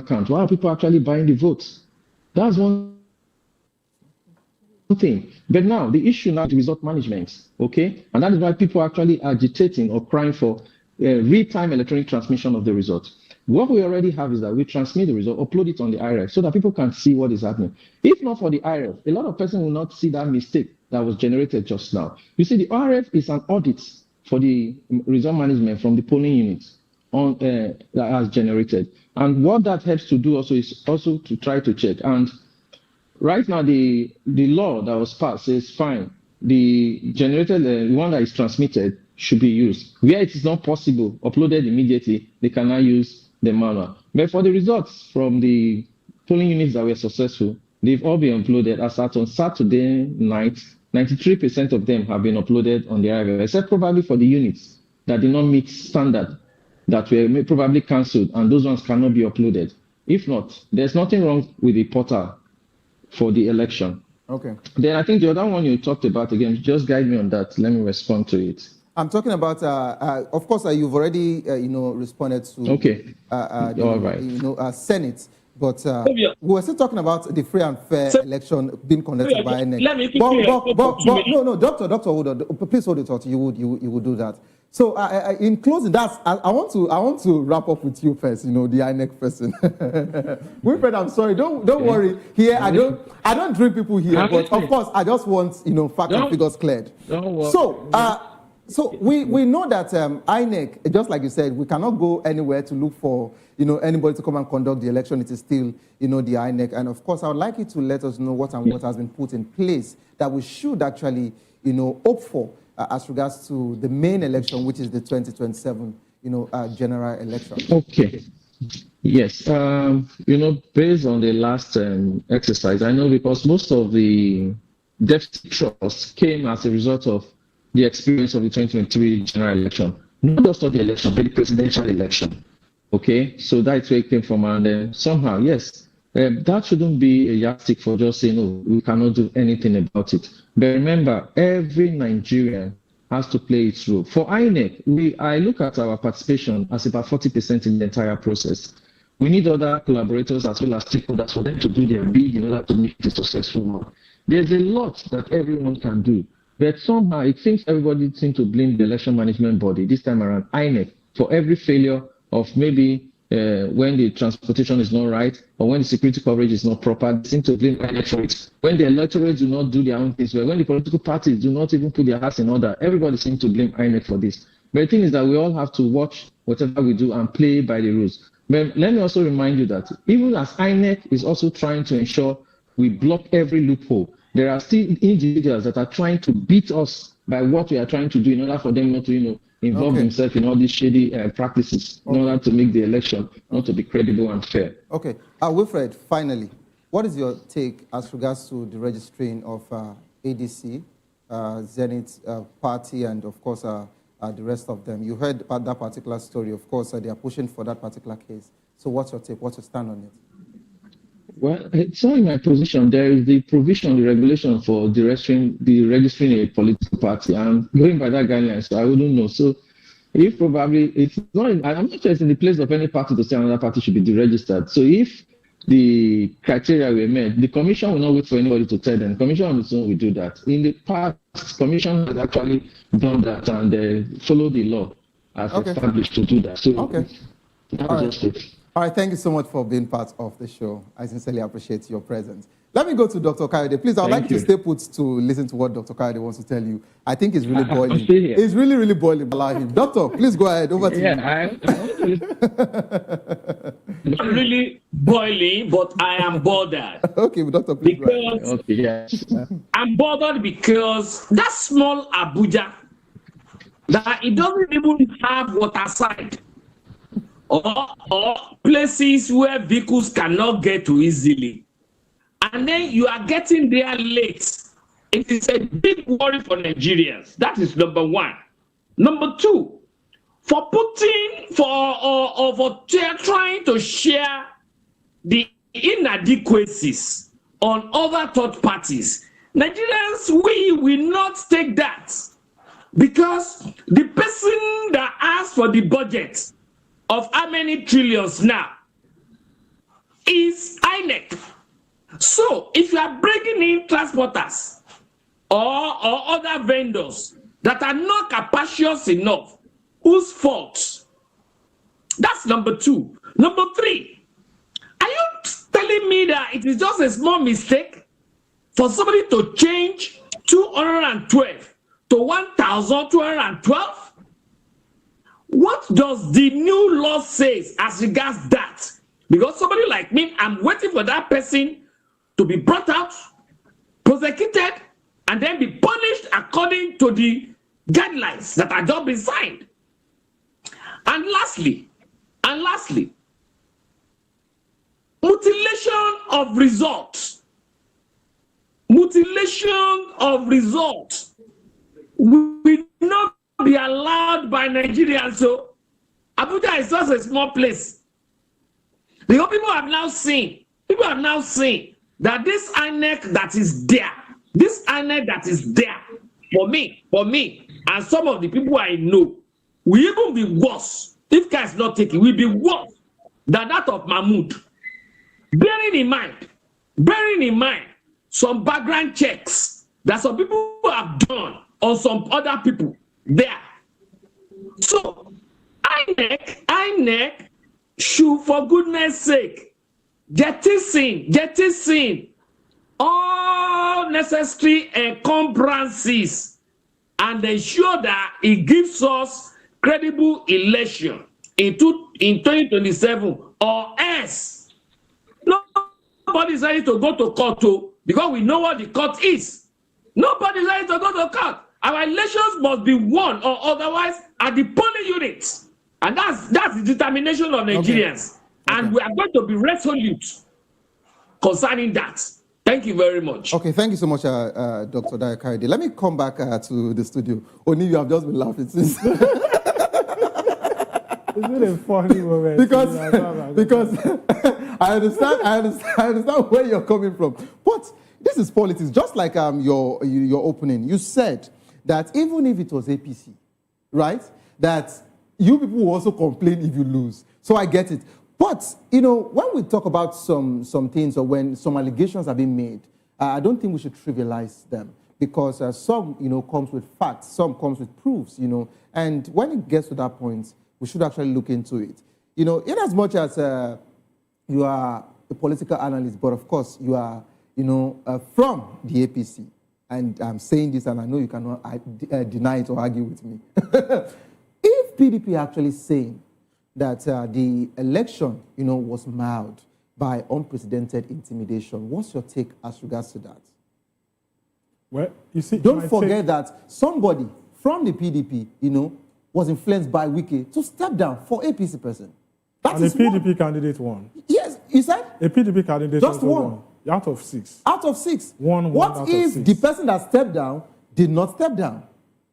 account? Why are people actually buying the votes? That's one thing. But now the issue now is result management, okay? And that is why people are actually agitating or crying for real-time electronic transmission of the result. What we already have is that we transmit the result, upload it on the IRF so that people can see what is happening. If not for the IRF, a lot of persons will not see that mistake that was generated just now. You see, the IRF is an audit for the result management from the polling units on that has generated. And what that helps to do also is also to try to check. And right now, the law that was passed says, fine, the generated one that is transmitted should be used. Where it is not possible, uploaded immediately, they cannot use the manual. But for the results from the polling units that were successful, they've all been uploaded. As at on Saturday night, 93% of them have been uploaded on the IRF, except probably for the units that did not meet standard that were probably cancelled, and those ones cannot be uploaded. If not, there's nothing wrong with the portal for the election. Okay. Then I think the other one you talked about, again, just guide me on that. Let me respond to it. I'm talking about, of course, you've already, responded to Okay. All right. Senate. But we were still talking about the free and fair election being conducted by INEC. Let me no, doctor, hold on. Please hold it. You would do that. So in closing, I want to wrap up with you first. The INEC person. Wilfred, I'm sorry. Don't worry. Here, I don't drink people here, but of course, I just want facts and figures cleared. So we know that INEC, just like you said, we cannot go anywhere to look for anybody to come and conduct the election. It is still the INEC, and of course I would like you to let us know what has been put in place that we should actually hope for as regards to the main election, which is the 2027 general election. Okay. Yes. Based on the last exercise, I know because most of the deficit trust came as a result of the experience of the 2023 general election, not just of the election, but the presidential election. Okay, so that's where it came from, and somehow, yes, that shouldn't be a yardstick for just saying, "Oh, we cannot do anything about it." But remember, every Nigerian has to play its role. For INEC, I look at our participation as about 40% in the entire process. We need other collaborators as well as stakeholders for them to do their bit in order to make it a successful one. There's a lot that everyone can do. But somehow it seems everybody seems to blame the election management body, this time around INEC, for every failure of maybe when the transportation is not right or when the security coverage is not proper. They seem to blame INEC for it. When the electorate do not do their own things well, when the political parties do not even put their house in order, everybody seems to blame INEC for this. But the thing is that we all have to watch whatever we do and play by the rules. But let me also remind you that even as INEC is also trying to ensure we block every loophole, there are still individuals that are trying to beat us by what we are trying to do in order for them not to, involve themselves in all these shady practices in order to make the election not to be credible and fair. Okay. Wilfred, finally, what is your take as regards to the registering of ADC, Zenith Party, and of course the rest of them? You heard about that particular story. Of course, they are pushing for that particular case. So what's your take? What's your stand on it? Well, it's not in my position. There is the provision, the regulation for registering a political party. I'm going by that guideline, so I wouldn't know. So if probably it's not, I'm not sure it's in the place of any party to say another party should be deregistered. So if the criteria were met, the commission will not wait for anybody to tell them. The commission on its own will do that. In the past, commission has actually done that and followed the law as established to do that. So that's just it. All right, thank you so much for being part of the show. I sincerely appreciate your presence. Let me go to Dr. Kayode. Please, I would like you to stay put to listen to what Dr. Kayode wants to tell you. I think it's really boiling. It's really, really boiling. Allow him. Doctor, please go ahead. Over to you. I'm really boiling, but I am bothered. Okay, Doctor, please go ahead. I'm bothered because that small Abuja, that it doesn't even have water side. Or places where vehicles cannot get to easily. And then you are getting there late. It is a big worry for Nigerians. That is number one. Number two, for trying to share the inadequacies on other third parties. Nigerians, we will not take that. Because the person that asked for the budget of how many trillions now is INEC. So if you are bringing in transporters or other vendors that are not capacious enough, whose fault? That's number two. Number three, are you telling me that it is just a small mistake for somebody to change 212 to 1,212? What does the new law say as regards that? Because somebody like me, I'm waiting for that person to be brought out, prosecuted, and then be punished according to the guidelines that have just been signed. And lastly, mutilation of results. Mutilation of results will not be allowed by Nigerians. So Abuja is just a small place. The people have now seen that this INEC that is there, for me, and some of the people I know, will even be worse. If care is not taken, will be worse than that of Mahmoud. Bearing in mind some background checks that some people have done on some other people there. So INEC should, for goodness sake, jettison all necessary encumbrances and ensure that it gives us credible election in 2027, or else nobody is ready to go to court because we know what the court is. Nobody is ready to go to court. Our elections must be won or otherwise at the polling units, and that's the determination of Nigerians. Okay. And we are going to be resolute concerning that. Thank you very much. Okay, thank you so much, Dr. Dayo-Kayode. Let me come back to the studio. Only you have just been laughing since. It's been a funny moment. because I understand where you're coming from. But this is politics. Just like your opening, you said that even if it was APC, right, that you people will also complain if you lose. So I get it. But, when we talk about some things, or when some allegations are being made, I don't think we should trivialize them, because some, comes with facts, some comes with proofs, and when it gets to that point, we should actually look into it. In as much as you are a political analyst, but of course you are, from the APC, and I'm saying this, and I know you cannot deny it or argue with me. If PDP actually saying that the election, was marred by unprecedented intimidation, what's your take as regards to that? Well, you see, don't forget that somebody from the PDP, was influenced by Wike to step down for APC person. And a PDP candidate won. Yes, you said? A PDP candidate just won. Out of 6. Out of 6. One what if the person that stepped down did not step down?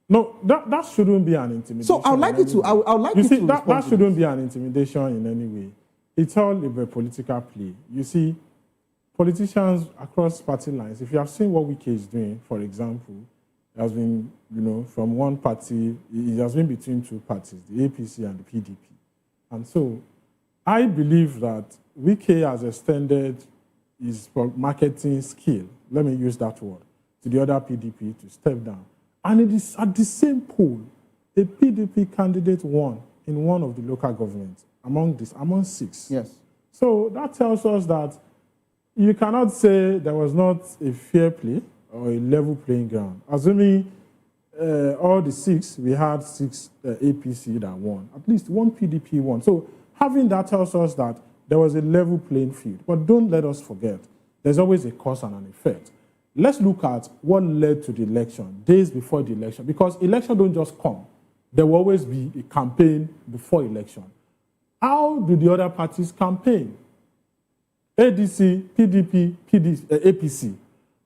No, that shouldn't be an intimidation. So I would like you to. I would like you to. That shouldn't be an intimidation in any way. It's all a political play. You see, politicians across party lines, if you have seen what Wike is doing, for example, it has been, from one party, it has been between two parties, the APC and the PDP. And so I believe that Wike has extended his marketing skill, let me use that word, to the other PDP to step down. And it is at the same poll, a PDP candidate won in one of the local governments among 6. Yes. So that tells us that you cannot say there was not a fair play or a level playing ground. Assuming all the 6, we had 6 APC that won. At least one PDP won. So having that tells us that there was a level playing field. But don't let us forget, there's always a cause and an effect. Let's look at what led to the election, days before the election, because elections don't just come. There will always be a campaign before election. How do the other parties campaign? ADC, PDP, APC.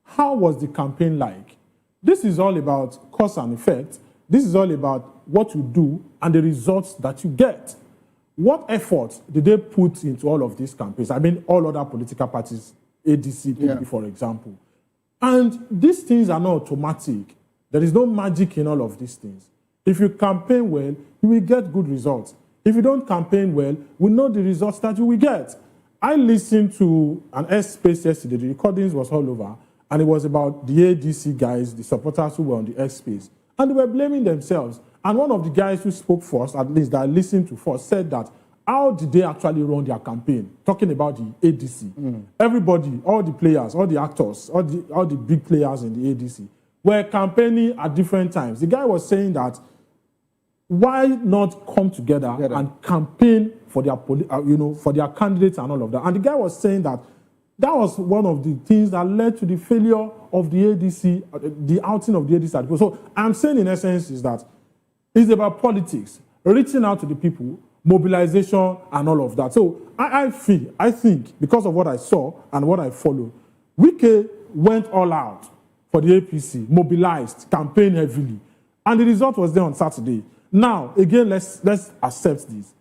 How was the campaign like? This is all about cause and effect. This is all about what you do and the results that you get. What effort did they put into all of these campaigns? I mean, all other political parties, ADC, PDP, for example. And these things are not automatic. There is no magic in all of these things. If you campaign well, you will get good results. If you don't campaign well, we know the results that you will get. I listened to an S space yesterday. The recordings was all over, and it was about the ADC guys, the supporters who were on the S space, and they were blaming themselves. And one of the guys who spoke first, at least that I listened to first, said that how did they actually run their campaign? Talking about the ADC, everybody, all the players, all the actors, all the big players in the ADC were campaigning at different times. The guy was saying that why not come together and campaign for their, for their candidates and all of that? And the guy was saying that that was one of the things that led to the failure of the ADC, the outing of the ADC. So I'm saying in essence is that it's about politics, reaching out to the people, mobilization and all of that. So I think because of what I saw and what I followed, Wike went all out for the APC, mobilized, campaigned heavily. And the result was there on Saturday. Now, again, let's accept this.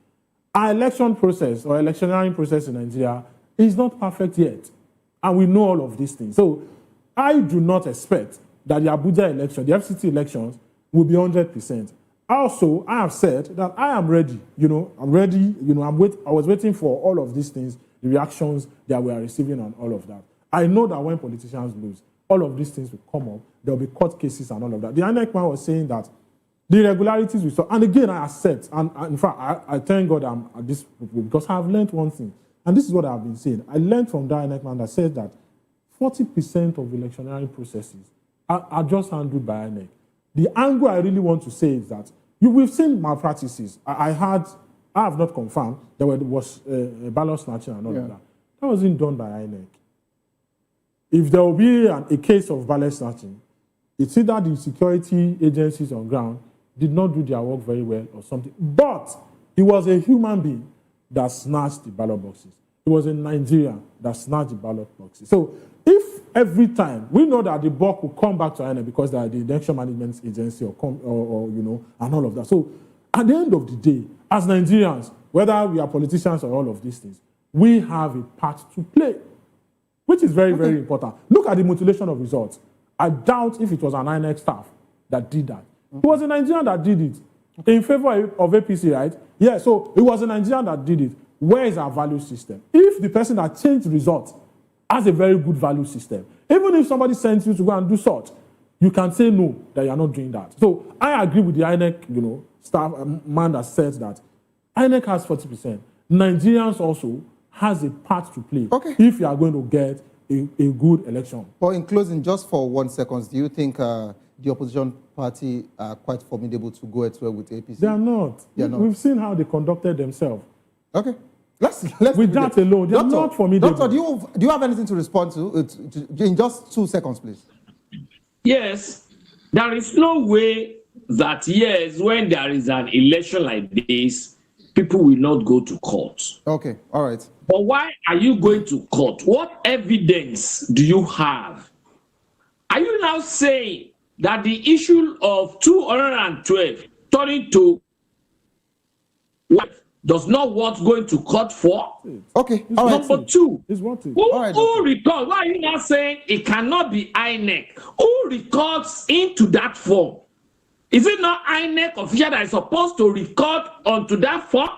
Our election process or electioneering process in Nigeria is not perfect yet. And we know all of these things. So I do not expect that the Abuja election, the FCT elections, will be 100%. Also, I have said that I am ready. I'm ready. I was waiting for all of these things, the reactions that we are receiving and all of that. I know that when politicians lose, all of these things will come up. There will be court cases and all of that. The INEC man was saying that the irregularities we saw, and again, I accept, and in fact, I thank God I'm at this because I have learned one thing, and this is what I've been saying. I learned from the INEC man that says that 40% of electioneering processes are just handled by INEC. The angle I really want to say is that we've seen malpractices. I have not confirmed there was ballot snatching and all of that. That wasn't done by INEC. If there will be a case of ballot snatching, it's either the security agencies on ground did not do their work very well or something. But it was a human being that snatched the ballot boxes. It was a Nigerian that snatched the ballot boxes. So if every time we know that the buck will come back to INEC because they are the election management agency or and all of that. So at the end of the day, as Nigerians, whether we are politicians or all of these things, we have a part to play, which is very, very important. Look at the mutilation of results. I doubt if it was an INEC staff that did that. It was a Nigerian that did it in favor of APC, right? Yeah, so it was a Nigerian that did it. Where is our value system? If the person that changed the results has a very good value system, even if somebody sends you to go and do sort, you can say no, that you are not doing that. So I agree with the INEC, staff man that says that INEC has 40%. Nigerians also has a part to play if you are going to get a good election. But in closing, just for 1 second, do you think the opposition party are quite formidable to go at well with APC? They are not. We've seen how they conducted themselves. Okay. Let's with that alone, they are not formidable. Doctor, do you have anything to respond to in just 2 seconds, please? Yes. There is no way that, yes, when there is an election like this, people will not go to court. Okay, all right. But why are you going to court? What evidence do you have? Are you now saying that the issue of 212 turning to what does not worth going to court for? Okay, all right. Number two, who records? Why are you now saying it cannot be INEC? Who records into that form? Is it not INEC official that is supposed to record onto that form?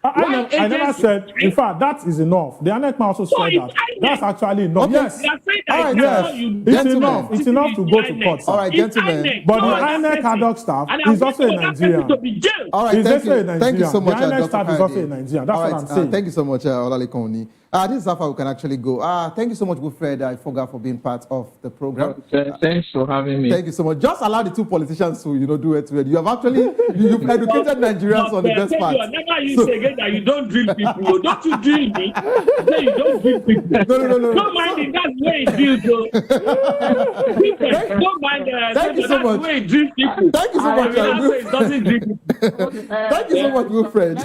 I never said, in fact, that is enough. The INEC man also said that. That's actually enough. Okay. Yes. All right, yes. It's enough to go to court. All right, gentlemen. But the INEC ad hoc staff is also a Nigerian. All right, thank you so much. The INEC staff is also a Nigerian. That's what I'm saying. Thank you so much, Olalekan. This is how far we can actually go. Thank you so much, Wilfred. I forgot for being part of the program. Thanks for having me. Thank you so much. Just allow the two politicians to, do it. You have actually you've educated Nigerians on the best part. Never use again that you don't drill people. Don't you drill me? Say you don't drill people. No. Don't mind it. That's the way it drills. Don't mind that. Thank you so much. That's the way it drills people. Thank you so much. It doesn't drill people. Thank you so much, Wilfred.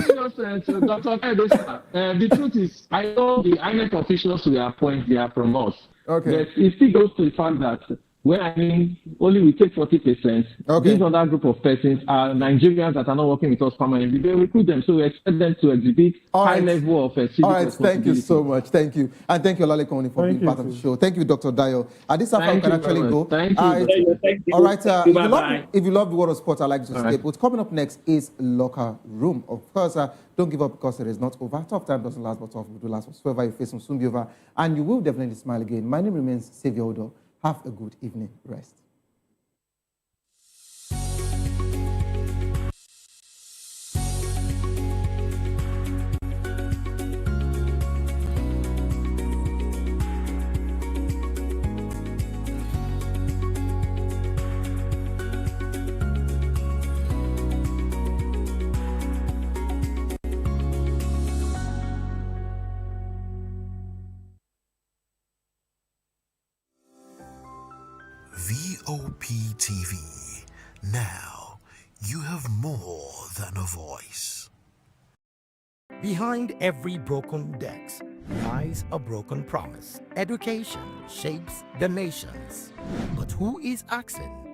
The truth is, I know the INEC officials we appoint, they are from us. Okay. But it still goes to the fact that When I mean only we take 40%, Okay. these other group of persons are Nigerians that are not working with us permanently. They recruit them, so we expect them to exhibit high level of civic All right, thank you responsibility. so much. Thank you. And thank you, Olalekan, for being part of the show. Thank you, Dr. Dio. At this time, we can actually go. Thank you. Thank you. All right, Bye-bye. if you love the world of sports, I'd like you to stay right. put. Coming up next is Locker Room. Of course, don't give up because it is not over. Tough time doesn't last, but tough will last. Whatsoever you face will soon be over. And you will definitely smile again. My name remains Xavier Odo. Have a good evening. Rest. VOP TV. Now, you have more than a voice. Behind every broken desk lies a broken promise. Education shapes the nations. But who is asking